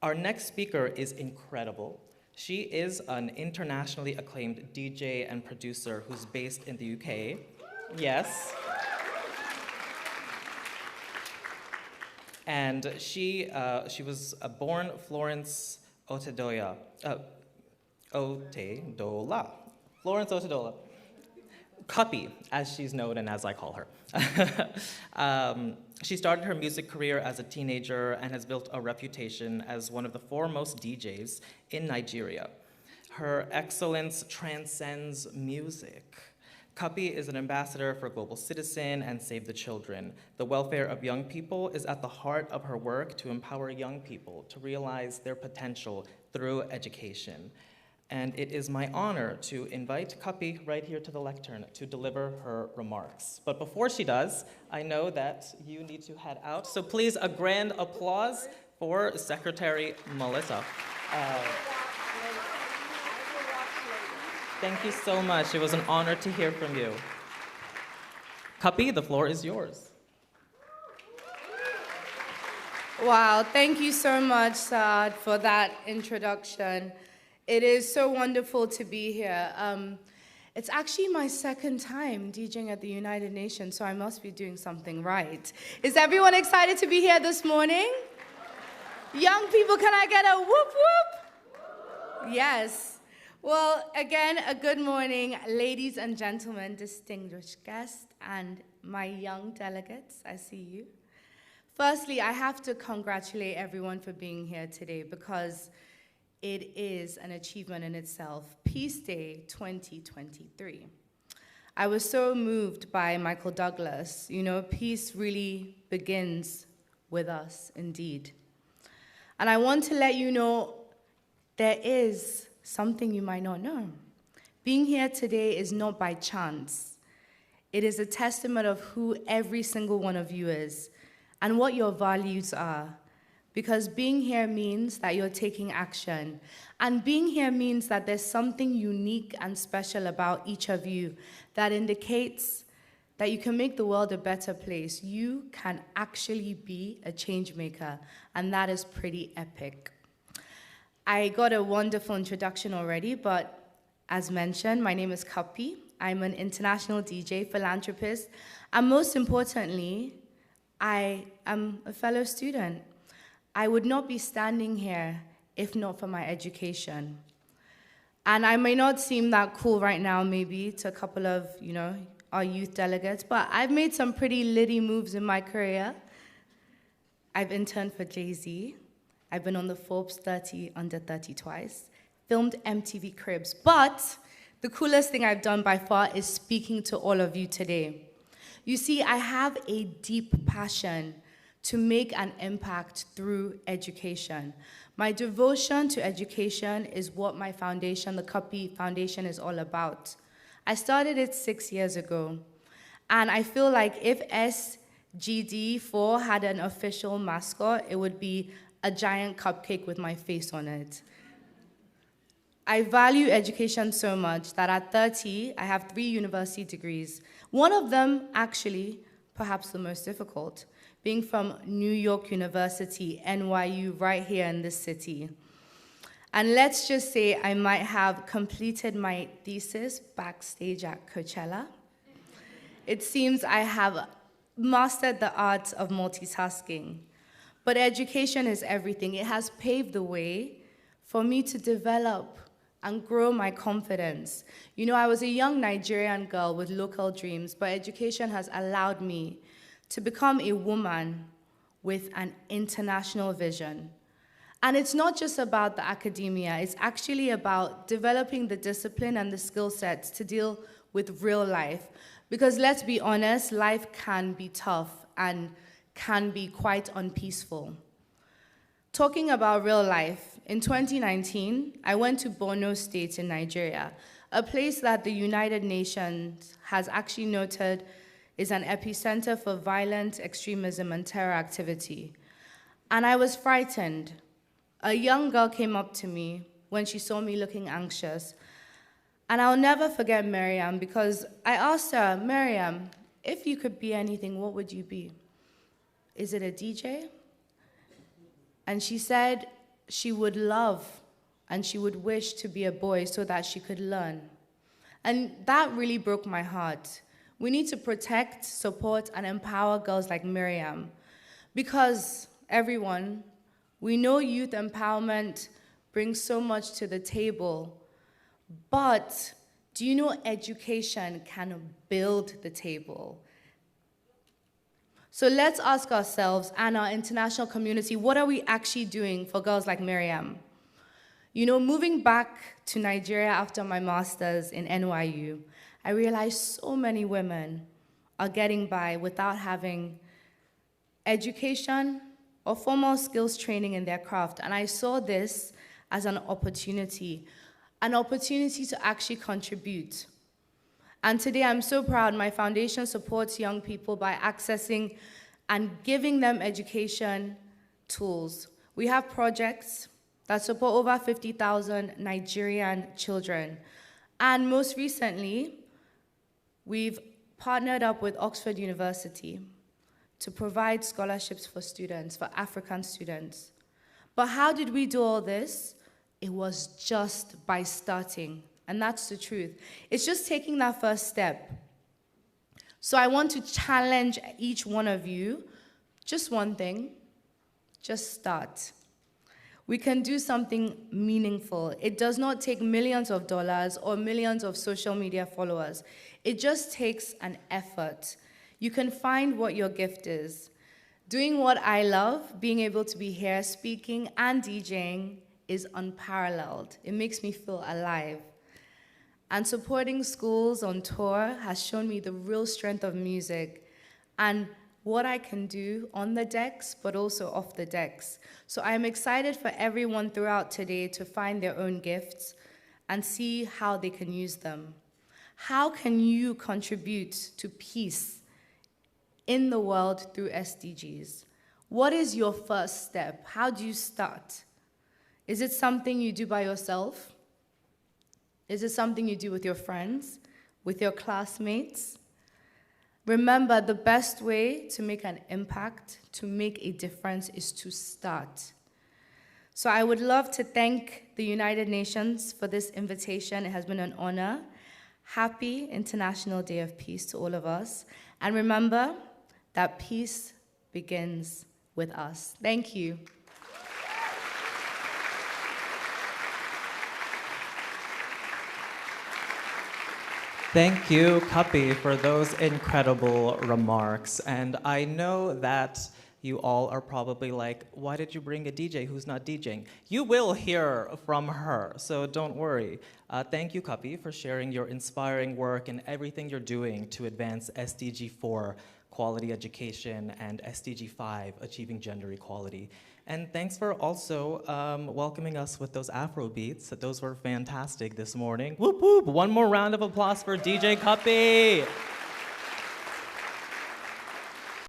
Our next speaker is incredible. She is an internationally acclaimed DJ and producer who's based in the UK. Yes. And she was born Florence Otedola. Florence Otedola. Cuppy, as she's known and as I call her. She started her music career as a teenager and has built a reputation as one of the foremost DJs in Nigeria. Her excellence transcends music. Cuppy is an ambassador for Global Citizen and Save the Children. The welfare of young people is at the heart of her work to empower young people to realize their potential through education. And it is my honor to invite Cuppy right here to the lectern to deliver her remarks. But before she does, I know that you need to head out, so please a grand applause for Secretary Melissa. Thank you so much. It was an honor to hear from you. Cuppy, the floor is yours. Wow, thank you so much, Saad, for that introduction. It is so wonderful to be here. It's actually my second time DJing at the United Nations, so I must be doing something right. Is everyone excited to be here this morning? Young people, can I get a whoop whoop? Yes. Well, again, a good morning, ladies and gentlemen, distinguished guests, and my young delegates, I see you. Firstly, I have to congratulate everyone for being here today because it is an achievement in itself. Peace Day 2023. I was so moved by Michael Douglas. You know, peace really begins with us, indeed. And I want to let you know there is something you might not know. Being here today is not by chance. It is a testament of who every single one of you is and what your values are. Because being here means that you're taking action. And being here means that there's something unique and special about each of you that indicates that you can make the world a better place. You can actually be a change maker, and that is pretty epic. I got a wonderful introduction already, but as mentioned, my name is Cuppy. I'm an international DJ, philanthropist, and most importantly, I am a fellow student. I would not be standing here if not for my education. And I may not seem that cool right now, maybe, to a couple of, our youth delegates, but I've made some pretty litty moves in my career. I've interned for Jay-Z. I've been on the Forbes 30 Under 30 twice, filmed MTV Cribs. But the coolest thing I've done by far is speaking to all of you today. You see, I have a deep passion to make an impact through education. My devotion to education is what my foundation, the Cuppy Foundation, is all about. I started it 6 years ago, and I feel like if SGD4 had an official mascot, it would be a giant cupcake with my face on it. I value education so much that at 30, I have 3 university degrees. One of them, actually, perhaps the most difficult, being from New York University, NYU, right here in this city. And let's just say I might have completed my thesis backstage at Coachella. It seems I have mastered the art of multitasking. But education is everything. It has paved the way for me to develop and grow my confidence. You know, I was a young Nigerian girl with local dreams, but education has allowed me to become a woman with an international vision. And it's not just about the academia, it's actually about developing the discipline and the skill sets to deal with real life. Because let's be honest, life can be tough and can be quite unpeaceful. Talking about real life, in 2019, I went to Borno State in Nigeria, a place that the United Nations has actually noted is an epicenter for violent extremism and terror activity. And I was frightened. A young girl came up to me when she saw me looking anxious. And I'll never forget Miriam because I asked her, Miriam, if you could be anything, what would you be? Is it a DJ? And she said, she would love and she would wish to be a boy so that she could learn. And that really broke my heart. We need to protect, support, and empower girls like Miriam. Because, everyone, we know youth empowerment brings so much to the table. But do you know education can build the table? So let's ask ourselves and our international community, what are we actually doing for girls like Miriam? You know, moving back to Nigeria after my master's in NYU, I realized so many women are getting by without having education or formal skills training in their craft. And I saw this as an opportunity to actually contribute. And today I'm so proud my foundation supports young people by accessing and giving them education tools. We have projects that support over 50,000 Nigerian children. And most recently, we've partnered up with Oxford University to provide scholarships for students, for African students. But how did we do all this? It was just by starting, and that's the truth. It's just taking that first step. So I want to challenge each one of you, just one thing, just start. We can do something meaningful. It does not take millions of dollars or millions of social media followers. It just takes an effort. You can find what your gift is. Doing what I love, being able to be here speaking and DJing, is unparalleled. It makes me feel alive. And supporting schools on tour has shown me the real strength of music and what I can do on the decks, but also off the decks. So I'm excited for everyone throughout today to find their own gifts and see how they can use them. How can you contribute to peace in the world through SDGs? What is your first step? How do you start? Is it something you do by yourself? Is it something you do with your friends, with your classmates? Remember, the best way to make an impact, to make a difference, is to start. So I would love to thank the United Nations for this invitation. It has been an honor. Happy International Day of Peace to all of us. And remember that peace begins with us. Thank you. Thank you, Cuppy, for those incredible remarks. And I know that you all are probably like, why did you bring a DJ who's not DJing? You will hear from her, so don't worry. Thank you, Cuppy, for sharing your inspiring work and everything you're doing to advance SDG 4, quality education, and SDG 5, achieving gender equality. And thanks for also welcoming us with those Afro beats. Those were fantastic this morning. Whoop, whoop. One more round of applause for DJ Cuppy.